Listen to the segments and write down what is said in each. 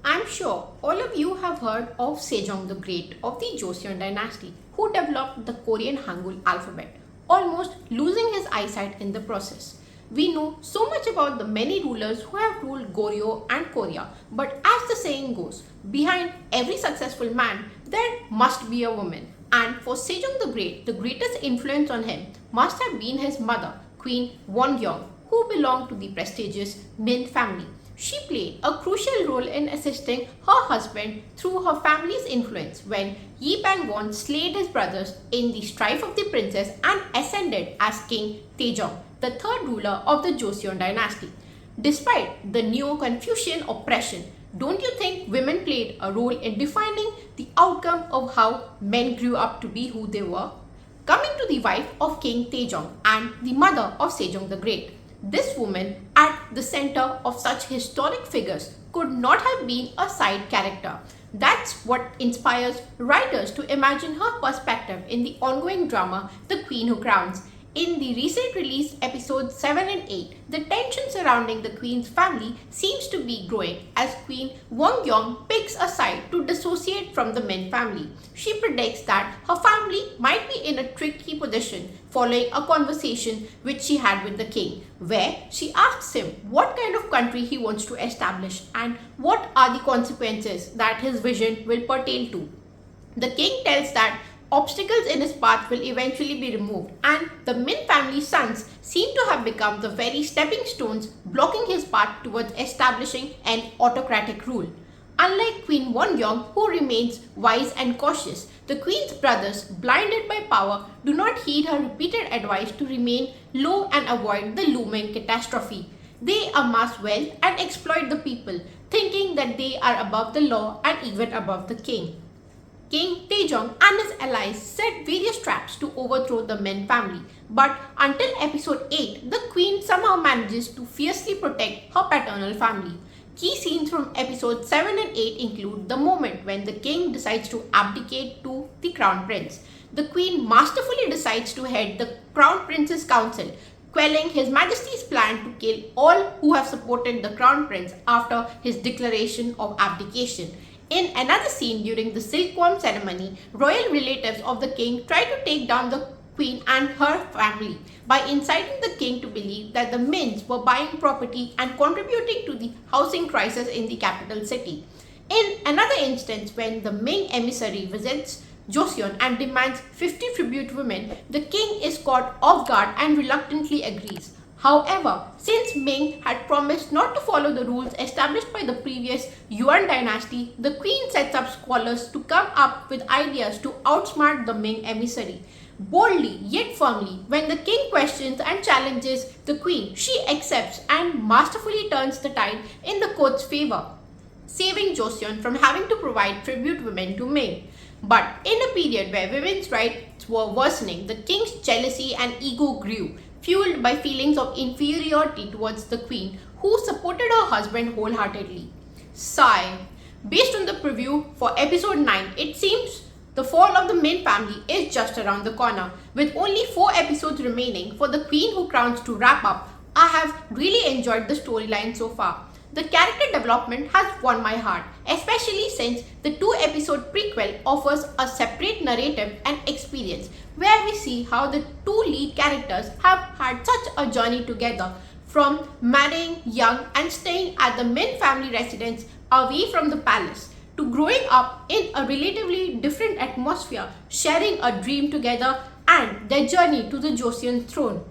I'm sure all of you have heard of Sejong the Great of the Joseon dynasty, who developed the Korean Hangul alphabet, almost losing his eyesight in the process. We know so much about the many rulers who have ruled Goryeo and Korea, but as the saying goes, behind every successful man, there must be a woman. And for Sejong the Great, the greatest influence on him must have been his mother, Queen Wongyeong, who belonged to the prestigious Min family. She played a crucial role in assisting her husband through her family's influence when Yi Bang-won slayed his brothers in the strife of the princess and ascended as King Taejong, the third ruler of the Joseon dynasty. Despite the Neo-Confucian oppression, don't you think women played a role in defining the outcome of how men grew up to be who they were? Coming to the wife of King Taejong and the mother of Sejong the Great, this woman at the center of such historic figures could not have been a side character. That's what inspires writers to imagine her perspective in the ongoing drama The Queen Who Crowns. In the recent released episodes 7 and 8, the tension surrounding the Queen's family seems to be growing as Queen Wongyeong picks a side to dissociate from the Min family. She predicts that her family might be in a tricky position following a conversation which she had with the king, where she asks him what kind of country he wants to establish and what are the consequences that his vision will pertain to. The king tells that obstacles in his path will eventually be removed, and the Min family's sons seem to have become the very stepping stones blocking his path towards establishing an autocratic rule. Unlike Queen Wonyeong, who remains wise and cautious, the queen's brothers, blinded by power, do not heed her repeated advice to remain low and avoid the looming catastrophe. They amass wealth and exploit the people, thinking that they are above the law and even above the king. King Taejong and his allies set various traps to overthrow the Min family, but until episode 8, the queen somehow manages to fiercely protect her paternal family. Key scenes from episodes 7 and 8 include the moment when the king decides to abdicate to the crown prince. The queen masterfully decides to head the crown prince's council, quelling His Majesty's plan to kill all who have supported the crown prince after his declaration of abdication. In another scene during the silkworm ceremony, royal relatives of the king try to take down the queen and her family by inciting the king to believe that the Mins were buying property and contributing to the housing crisis in the capital city. In another instance, when the Ming emissary visits Joseon and demands 50 tribute women, the king is caught off guard and reluctantly agrees. However, since Ming had promised not to follow the rules established by the previous Yuan dynasty, the queen sets up scholars to come up with ideas to outsmart the Ming emissary. Boldly yet firmly, when the king questions and challenges the queen, she accepts and masterfully turns the tide in the court's favor, saving Joseon from having to provide tribute women to Ming. But in a period where women's rights were worsening, the king's jealousy and ego grew, fueled by feelings of inferiority towards the queen, who supported her husband wholeheartedly. Sigh. Based on the preview for episode 9, it seems the fall of the Min family is just around the corner. With only 4 episodes remaining for the Queen Who Crowns to wrap up, I have really enjoyed the storyline so far. The character development has won my heart, especially since the 2-episode prequel offers a separate narrative and experience where we see how the 2 lead characters have had such a journey together, from marrying young and staying at the Min family residence away from the palace, to growing up in a relatively different atmosphere, sharing a dream together, and their journey to the Joseon throne,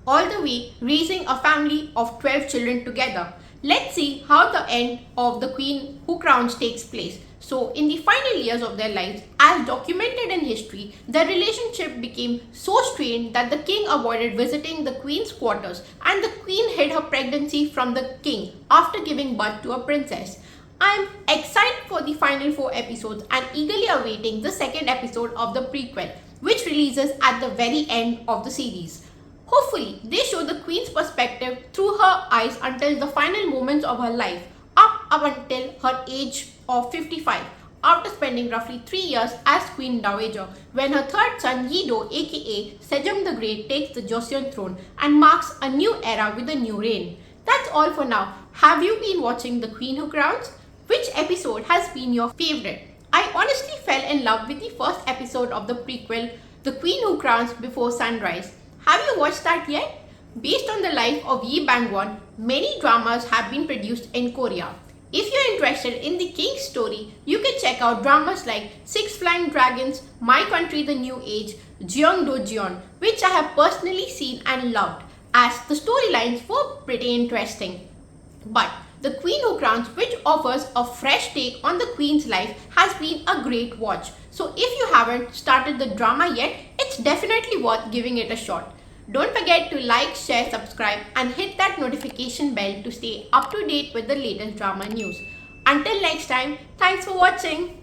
all the way raising a family of 12 children together. Let's see how the end of the Queen Who Crowns takes place. So, in the final years of their lives, as documented in history, their relationship became so strained that the king avoided visiting the queen's quarters and the queen hid her pregnancy from the king after giving birth to a princess. I am excited for the final 4 episodes and eagerly awaiting the second episode of the prequel, which releases at the very end of the series. Hopefully, they show the queen's perspective through her eyes until the final moments of her life, up until her age of 55, after spending roughly 3 years as Queen Dowager, when her third son Yido aka Sejong the Great takes the Joseon throne and marks a new era with a new reign. That's all for now. Have you been watching The Queen Who Crowns? Which episode has been your favorite? I honestly fell in love with the first episode of the prequel, The Queen Who Crowns Before Sunrise. Have you watched that yet? Based on the life of Yi Bang-won, many dramas have been produced in Korea. If you're interested in the king's story, you can check out dramas like Six Flying Dragons, My Country the New Age, Jeong, which I have personally seen and loved, as the storylines were pretty interesting. But The Queen Who Crowns, which offers a fresh take on the Queen's life, has been a great watch. So if you haven't started the drama yet, it's definitely worth giving it a shot. Don't forget to like, share, subscribe and hit that notification bell to stay up to date with the latest drama news. Until next time, thanks for watching.